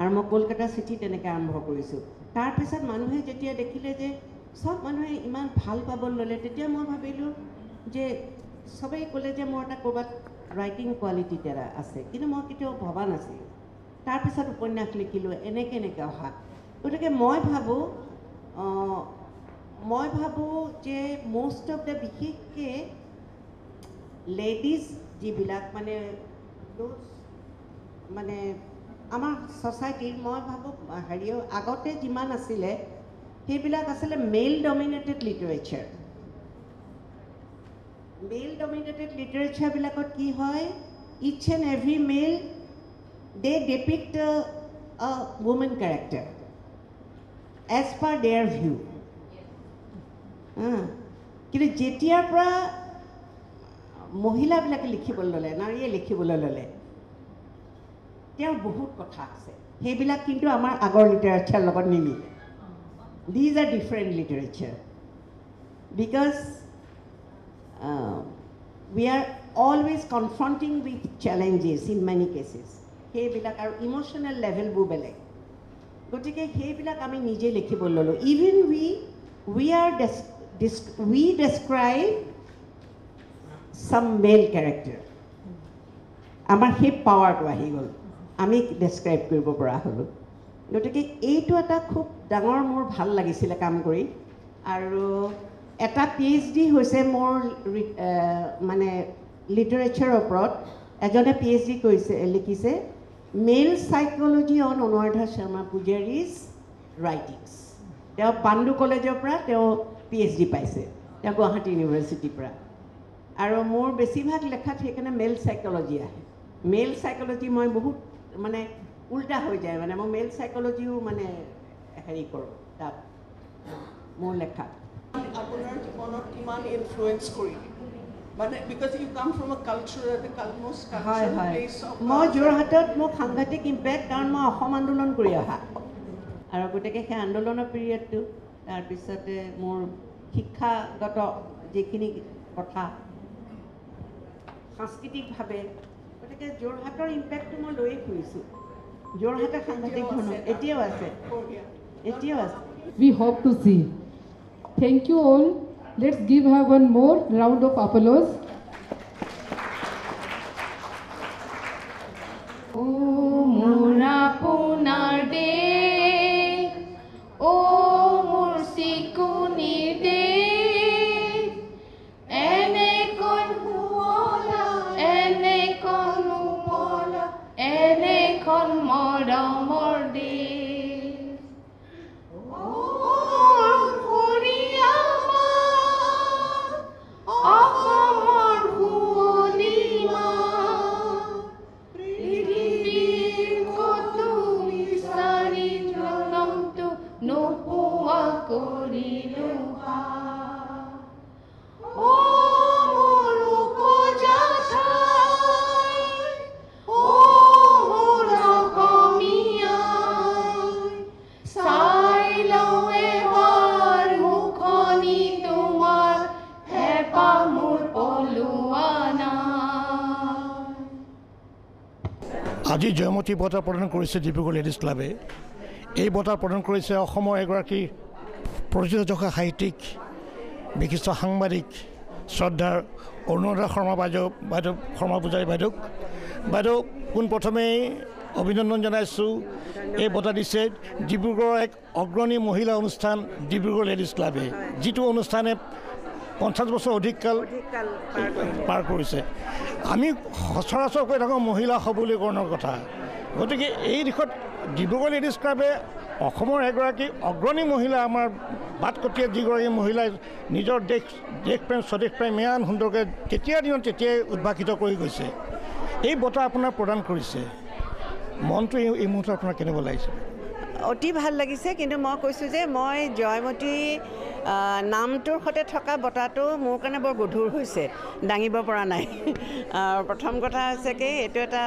আৰু মই কলকাতা চিঠি তেনেকৈ আৰম্ভ কৰিছোঁ। তাৰপিছত মানুহে যেতিয়া দেখিলে যে চব মানুহে ইমান ভাল পাব ল'লে, তেতিয়া মই ভাবিলোঁ যে চবেই ক'লে যে মোৰ এটা ক'ৰবাত ৰাইটিং কোৱালিটি এটা আছে, কিন্তু মই কেতিয়াও ভবা নাছিলোঁ। তাৰপিছত উপন্যাস লিখিলোঁ, এনেকৈ অহা। গতিকে মই ভাবোঁ যে মষ্ট অফ দ্য বিশেষকৈ লেডিজ যিবিলাক মানে আমাৰ ছ'চাইটিৰ, মই ভাবোঁ আগতে যিমান আছিলে সেইবিলাক আছিলে male dominated literature. Male dominated লিটাৰেচাৰবিলাকত কি হয়, each and every male they depict a woman character as per their view. কিন্তু যেতিয়াৰ পৰা মহিলাবিলাকে লিখিবলৈ ল'লে, নাৰীয়ে লিখিবলৈ ল'লে, তেওঁৰ বহুত কথা আছে, সেইবিলাক কিন্তু আমাৰ আগৰ লিটাৰেচাৰ লগত নিমিলে। These are different literature because we are always confronting with challenges in many cases. সেইবিলাক আৰু ইমোশ্যনেল লেভেলবোৰ বেলেগ, গতিকে সেইবিলাক আমি নিজে লিখিবলৈ ল'লোঁ। Even we describe some male character, আমাৰ সেই পাৱাৰটো আহি গ'ল, আমি ডেছক্ৰাইব কৰিব পৰা হ'লোঁ। গতিকে এইটো এটা খুব ডাঙৰ মোৰ ভাল লাগিছিলে কাম কৰি। আৰু এটা PhD হৈছে মোৰ মানে লিটাৰেচাৰৰ ওপৰত, এজনে PhD লিখিছে মেল psychology on Anuradha Sharma পূজাৰীজ writings. তেওঁ পাণ্ডু কলেজৰ পৰা তেওঁ PhD পাইছে, তেওঁ গুৱাহাটী ইউনিভাৰ্চিটিৰ পৰা। আৰু মোৰ বেছিভাগ লেখাত সেইকাৰণে মেল চাইকলজি আহে। মেল চাইকলজি মই বহুত মানে উল্টা হৈ যায়, মানে মই মেল চাইকলজিও মানে হেৰি কৰোঁ তাত মোৰ লেখাত। আপোনাৰ জীৱনত কিমান ইনফ্লুৱেঞ্চ কৰিলে মানে বিকজ ইউ কাম ফ্ৰম আ cultural almost cultural place of. মই যোৰহাটত মোক সাংঘাতিক ইম্পেক্ট, কাৰণ মই অসম আন্দোলন কৰি অহা, আৰু গতিকে সেই আন্দোলনৰ পিৰিয়ডটো, তাৰপিছতে মোৰ শিক্ষাগত যিখিনি কথা সাংস্কৃতিকভাৱে, গতিকে যোৰহাটৰ ইম্পেক্টটো মই লৈয়ে ফুৰিছোঁ। যোৰহাটে সাংঘাতিক ধৰণৰ এতিয়াও আছে, এতিয়াও আছে। We hope to see. Thank you all. Let's give her one more round of applause. আজি জয়মতী বঁটা প্ৰদান কৰিছে ডিব্ৰুগড় লেডিজ ক্লাবে। এই বঁটা প্ৰদান কৰিছে অসমৰ এগৰাকী প্ৰযোজকা সাহিত্যিক, বিশিষ্ট সাংবাদিক, শ্ৰদ্ধাৰ অনুৰাধা শৰ্মা বাইদেউ শৰ্মা পূজাৰী বাইদেউ পোনপ্ৰথমেই অভিনন্দন জনাইছোঁ। এই বঁটা দিছে ডিব্ৰুগড়ৰ এক অগ্ৰণী মহিলা অনুষ্ঠান ডিব্ৰুগড় লেডিজ ক্লাবে, যিটো অনুষ্ঠানে 50 বছৰ অধিক কাল পাৰ কৰিছে। আমি সচৰাচৰ কৈ থাকোঁ মহিলা সবলীকৰণৰ কথা, গতিকে এই দিশত ডিব্ৰুগড় লেডিজ ক্লাবে অসমৰ এগৰাকী অগ্ৰণী মহিলা, আমাৰ বাটকটীয়া যিগৰাকী মহিলাই নিজৰ দেশপ্ৰেম স্বদেশপ্ৰেম ইমান সুন্দৰকৈ তেতিয়াৰ দিনত তেতিয়াই উদ্ভাসিত কৰি গৈছে। এই বঁটা আপোনাৰ প্ৰদান কৰিছে, মনটো এই মুহূৰ্তত আপোনাৰ কেনেকুৱা লাগিছে? অতি ভাল লাগিছে, কিন্তু মই কৈছোঁ যে মই জয়মতী নামটোৰ সৈতে থকা বঁটাটো মোৰ কাৰণে বৰ গধুৰ হৈছে, দাঙিব পৰা নাই। প্ৰথম কথা হৈছে কি, এইটো এটা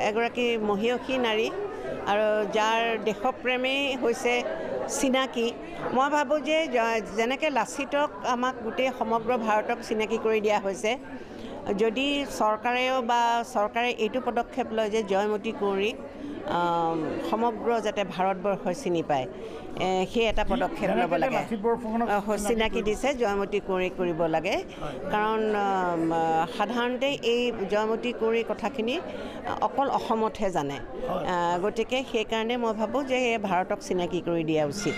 এগৰাকী মহিয়সী নাৰী আৰু যাৰ দেশপ্ৰেমেই হৈছে চিনাকি। মই ভাবোঁ যে যেনেকৈ লাচিতক আমাক গোটেই সমগ্ৰ ভাৰতক চিনাকি কৰি দিয়া হৈছে, যদি চৰকাৰেও বা চৰকাৰে এইটো পদক্ষেপ লয় যে জয়মতী কুঁৱৰীক সমগ্ৰ যাতে ভাৰতবৰ্ষই চিনি পায়, সেই এটা পদক্ষেপ ল'ব লাগে। চিনাকি দিছে জয়মতী কুঁৱৰী কৰিব লাগে, কাৰণ সাধাৰণতে এই জয়মতী কুঁৱৰীৰ কথাখিনি অকল অসমতহে জানে, গতিকে সেইকাৰণে মই ভাবোঁ যে ভাৰতক চিনাকি কৰি দিয়া উচিত।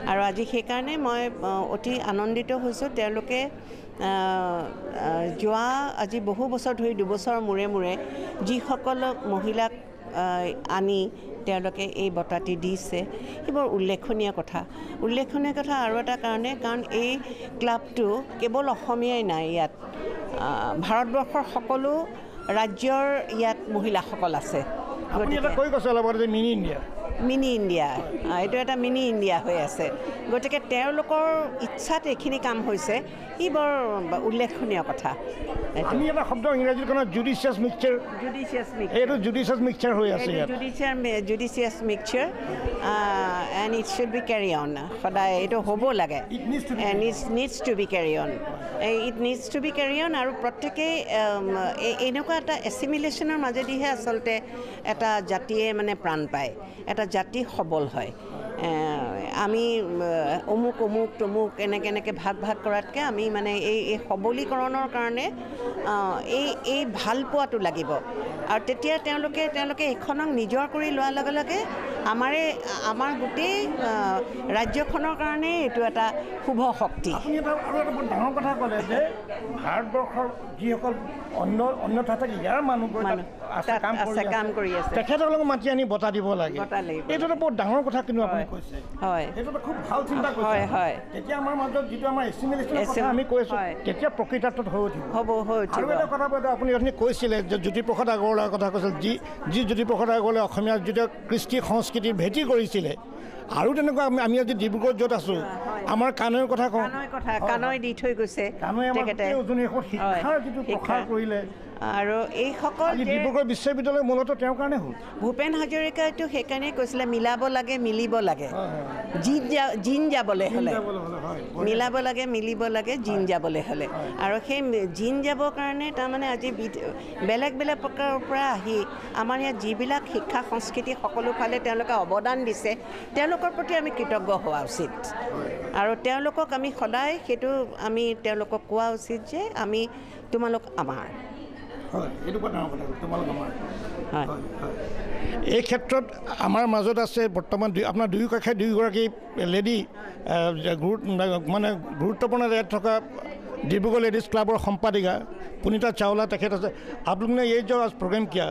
আৰু আজি সেইকাৰণে মই অতি আনন্দিত হৈছোঁ। তেওঁলোকে যোৱা আজি বহু বছৰ ধৰি 2 বছৰ মূৰে মূৰে যিসকল মহিলাক আনি তেওঁলোকে এই বঁটাটি দিছে, সেইবোৰ উল্লেখনীয় কথা আৰু এটা কাৰণে, কাৰণ এই ক্লাবটো কেৱল অসমীয়াই নাই, ইয়াত ভাৰতবৰ্ষৰ সকলো ৰাজ্যৰ ইয়াত মহিলাসকল আছে। আপুনি এটা কৈ কৈছে অলপ আগতে মিনি ইণ্ডিয়া, মিনি ইণ্ডিয়া এইটো এটা মিনি ইণ্ডিয়া হৈ আছে গতিকে তেওঁলোকৰ ইচ্ছাত এইখিনি কাম হৈছে ই বৰ উল্লেখনীয় কথা আমি এটা শব্দ ইংৰাজীত কওঁ জুডিচিয়াছ মিক্সচাৰ এইটো জুডিচিয়াছ মিক্সচাৰ হৈ আছে judicious mixture and it should be carry on সদায় এইটো হ'ব লাগে needs to be carry on it needs to be carry on আৰু প্ৰত্যেকেই এনেকুৱা এটা এছিমিলেশ্যনৰ মাজেদিহে আচলতে এটা জাতিয়ে মানে প্ৰাণ পায় এটা জাতি সবল হয় আমি অমুক অমুক তমুক এনেকৈ ভাগ কৰাতকৈ আমি মানে এই সবলীকৰণৰ কাৰণে এই ভাল পোৱাটো লাগিব আৰু তেতিয়া তেওঁলোকে এইখনক নিজৰ কৰি লোৱাৰ লগে লগে আমাৰ গোটেই ৰাজ্যখনৰ কাৰণে এইটো এটা শুভ শক্তি আপুনি আৰু এটা বৰ ডাঙৰ কথা ক'লে যে ভাৰতবৰ্ষৰ যিসকল অন্য ঠাইত ইয়াৰ মানুহবোৰ কাম কৰি আছে তেখেতসকলক মাতি আনি বঁটা দিব লাগে এইটো এটা বৰ ডাঙৰ কথা কিন্তু আপুনি কৈছে হয় এইটো খুব ভাল চিন্তা কৰিছে হয় তেতিয়া আমাৰ মাজত যিটো আমাৰ এছিমিলেশ্যনৰ কথা আমি কৈছোঁ তেতিয়া প্ৰকৃতাৰ্থত হৈ উঠিব আৰু এটা কথা আপুনি অথনি কৈছিলে যে জ্যোতিপ্ৰসাদ আগৰৱালাৰ কথা কৈছিল যি জ্যোতিপ্ৰসাদ আগৰৱালাই অসমীয়া যিটো কৃষ্টি সংস্কৃতিৰ ভেটি কৰিছিলে আৰু তেনেকুৱা আমি আজি ডিব্ৰুগড়ত য'ত আছোঁ আমাৰ কানৈৰ কথা কওঁ কানৈ দি থৈ গৈছে শিক্ষাৰ যিটো প্ৰসাৰ কৰিলে আৰু এইসকল ডিব্ৰুগড় বিশ্ববিদ্যালয় মূলতঃ তেওঁৰ কাৰণে হ'ল ভূপেন হাজৰিকাইতো সেইকাৰণে কৈছিলে মিলাব লাগে মিলিব লাগে জিন যাবলৈ হ'লে মিলাব লাগে মিলিব লাগে জিন যাবলৈ হ'লে আৰু সেই জিন যাবৰ কাৰণে তাৰমানে আজি বেলেগ প্ৰকাৰৰ পৰা আহি আমাৰ ইয়াত যিবিলাক শিক্ষা সংস্কৃতি সকলো ফালে তেওঁলোকে অৱদান দিছে তেওঁলোকৰ প্ৰতি আমি কৃতজ্ঞ হোৱা উচিত আৰু তেওঁলোকক আমি সদায় সেইটো আমি তেওঁলোকক কোৱা উচিত যে আমি তোমালোক আমাৰ এই ক্ষেত্ৰত আমাৰ মাজত আছে বৰ্তমান আপোনাৰ দুয়োগৰাকী লেডি মানে গুৰুত্বপূৰ্ণ জেগাত থকা ডিব্ৰুগড় লেডিজ ক্লাবৰ সম্পাদিকা पुनीता चावला तक आप लोग ने ये जो आज प्रोग्राम किया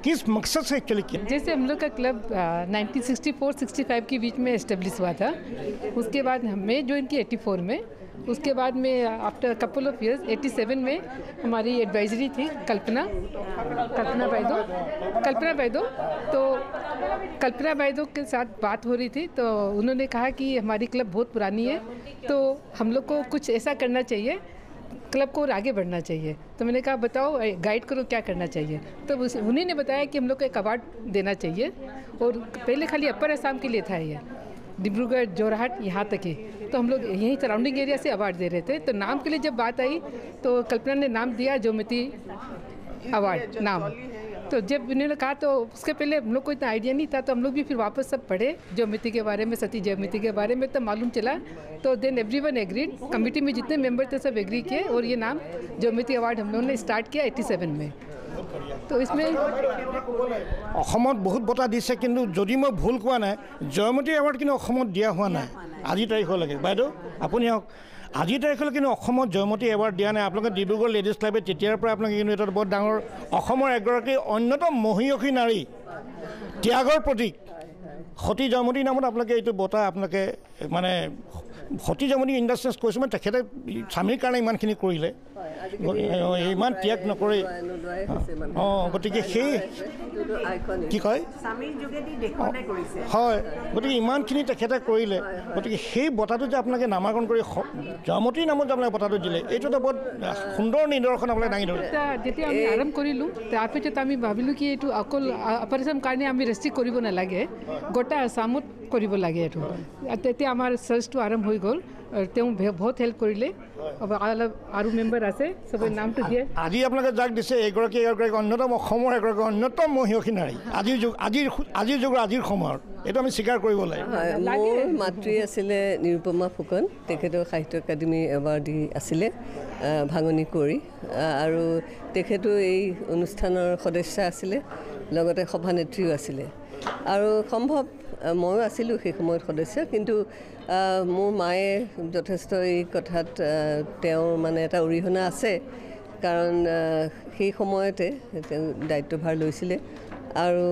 किस मकसद से एक्चुअली किया? जैसे हम लोग का क्लब 1964-65 के बीच में इस्टेब्लिश हुआ था, उसके बाद मैं ज्वाइन की 84 में, उसके बाद में आफ्टर कपल ऑफ इयर्स 87 में हमारी एडवाइजरी थी कल्पना बैदो। तो कल्पना बैदो के साथ बात हो रही थी तो उन्होंने कहा कि हमारी क्लब बहुत पुरानी है तो हम लोग को कुछ ऐसा करना चाहिए, क्लब को और आगे बढ़ना चाहिए। तो मैंने कहा बताओ गाइड करो क्या करना चाहिए। तो उन्हीं ने बताया कि हम लोग को एक अवार्ड देना चाहिए और पहले खाली अपर असम के लिए था ये, डिब्रूगढ़ जोरहाट यहाँ तक ही, तो हम लोग यहीं सराउंडिंग एरिया से अवार्ड दे रहे थे। तो नाम के लिए जब बात आई तो कल्पना ने नाम दिया ज्योमिति अवार्ड नाम। तो जब उन्होंने कहा तो उसके पहले हम लोग को इतना आइडिया नहीं था, तो हम लोग भी फिर वापस सब पढ़े ज्योमिति के बारे में, सती ज्योमिति के बारे में, तो मालूम चला। तो देन एवरीवन एग्रीड, कमेटी में जितने मेंबर थे सब एग्री किए और ये नाम ज्योमिति अवार्ड हम लोगों ने स्टार्ट किया 87 में। तो इसमें बहुत बता दिसे किन्तु जदि मैं भूल कोৱা নাই ज्योमिति अवार्ड किन्तु दिया हुआ ना আজি तारिखলৈকে বাইদেউ আপুনি আজি তাৰিখলৈ কিন্তু অসমত জয়মতী এৱাৰ্ড দিয়া নাই। আপোনালোকে ডিব্ৰুগড় লেডিজ ক্লাবে তেতিয়াৰ পৰা আপোনালোকে কিন্তু এটা বহুত ডাঙৰ অসমৰ এগৰাকী অন্যতম মহিয়সী নাৰী ত্যাগৰ প্ৰতীক সতী জয়মতী নামত আপোনালোকে এইটো বঁটা আপোনালোকে মানে সতী জয়মতী ইণ্ডাষ্ট্ৰিজ কৈছোঁ মানে তেখেতে স্বামীৰ কাৰণে ইমানখিনি কৰিলে, ইমান ত্যাগ নকৰে। গতিকে সেই কি কয় হয়, গতিকে ইমানখিনি তেখেতে কৰিলে, গতিকে সেই বঁটাটো যে আপোনালোকে নামাকৰণ কৰি জয়মতীৰ নামত যে আপোনালোকে বঁটাটো দিলে এইটো এটা বহুত সুন্দৰ নিদৰ্শন আপোনালোকে দাঙি ধৰিলে। যেতিয়া আমি আৰম্ভ কৰিলোঁ তাৰপিছত আমি ভাবিলোঁ কি এইটো অকল আপাৰ আছাম কাৰণে আমি ৰেষ্ট্ৰিক্ট কৰিব নালাগে, গোটা আছামত কৰিব লাগে এইটো। তেতিয়া আমাৰ চাৰ্চটো আৰম্ভ হৈ গ'ল, তেওঁ বহুত হেল্প কৰিলে আৰু মেম্বাৰ আছে চবে নামটো দিয়ে। আজি আপোনালোকে যাক দিছে এগৰাকী অন্যতম অসমৰ এগৰাকী অন্যতম মহিয়সী নাৰী আজিৰ যুগৰ আজিৰ সময়ৰ, এইটো আমি স্বীকাৰ কৰিব লাগে। মোৰ মাতৃ আছিলে নিৰুপমা ফুকন, তেখেতৰ সাহিত্য একাডেমি এৱাৰ্ড আছিলে ভাঙনি কৰি, আৰু তেখেতো এই অনুষ্ঠানৰ সদস্য আছিলে, লগতে সভানেত্ৰীও আছিলে আৰু সম্ভৱ ময়ো আছিলোঁ সেই সময়ত সদস্য। কিন্তু মোৰ মায়ে যথেষ্ট এই কথাত তেওঁৰ মানে এটা অৰিহণা আছে, কাৰণ সেই সময়তে তেওঁ দায়িত্বভাৰ লৈছিলে আৰু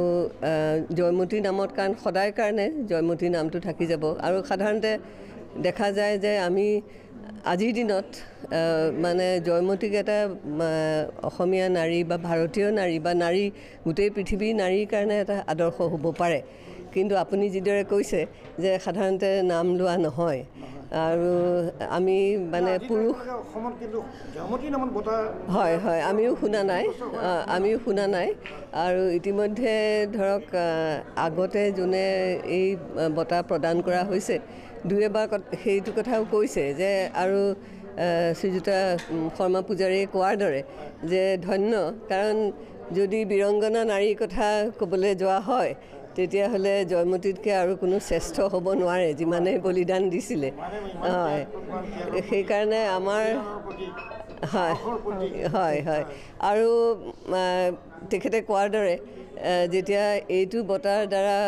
জয়মতী নামত কাৰণ সদায় কাৰণে জয়মতী নামটো থাকি যাব। আৰু সাধাৰণতে দেখা যায় যে আমি আজিৰ দিনত মানে জয়মতীক এটা অসমীয়া নাৰী বা ভাৰতীয় নাৰী বা নাৰী গোটেই পৃথিৱীৰ নাৰীৰ কাৰণে এটা আদৰ্শ হ'ব পাৰে কিন্তু আপুনি যিদৰে কৈছে যে সাধাৰণতে নাম লোৱা নহয় আৰু আমি মানে পুৰুষ হয় হয় আমিও শুনা নাই আৰু ইতিমধ্যে ধৰক আগতে যোনে এই বঁটা প্ৰদান কৰা হৈছে দুই এবাৰ সেইটো কথাও কৈছে যে আৰু শ্ৰীযুতা শৰ্মা পূজাৰীয়ে কোৱাৰ দৰে যে ধন্য কাৰণ যদি বীৰংগনা নাৰীৰ কথা ক'বলৈ যোৱা হয় তেতিয়াহ'লে জয়মতীতকৈ আৰু কোনো শ্ৰেষ্ঠ হ'ব নোৱাৰে যিমানে বলিদান দিছিলে হয় সেইকাৰণে আমাৰ হয় হয় হয় আৰু তেখেতে কোৱাৰ দৰে যেতিয়া এইটো বঁটাৰ দ্বাৰা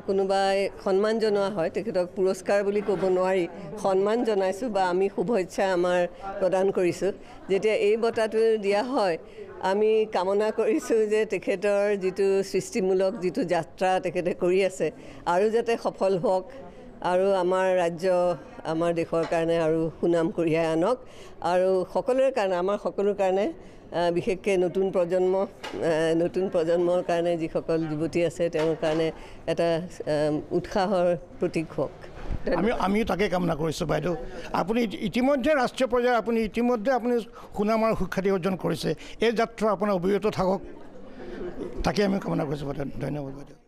কোনোবাই সন্মান জনোৱা হয় তেখেতক পুৰস্কাৰ বুলি ক'ব নোৱাৰি সন্মান জনাইছোঁ বা আমি শুভেচ্ছা আমাৰ প্ৰদান কৰিছোঁ যেতিয়া এই বঁটাটো দিয়া হয় আমি কামনা কৰিছোঁ যে তেখেতৰ যিটো সৃষ্টিমূলক যিটো যাত্ৰা তেখেতে কৰি আছে আৰু যাতে সফল হওক আৰু আমাৰ ৰাজ্য আমাৰ দেশৰ কাৰণে আৰু সুনাম কঢ়িয়াই আনক আৰু সকলোৰে কাৰণে আমাৰ সকলোৰ কাৰণে বিশেষকৈ নতুন প্ৰজন্মৰ কাৰণে যিসকল যুৱতী আছে তেওঁৰ কাৰণে এটা উৎসাহৰ প্ৰতীক হওক আমিও তাকে কামনা কৰিছোঁ বাইদেউ আপুনি ইতিমধ্যে ৰাষ্ট্ৰীয় পৰ্যায়ত আপুনি সুনাম আৰু সুখ্যাতি অৰ্জন কৰিছে এই যাত্ৰা আপোনাৰ অবিৰত থাকক তাকে আমি কামনা কৰিছোঁ বাইদেউ ধন্যবাদ বাইদেউ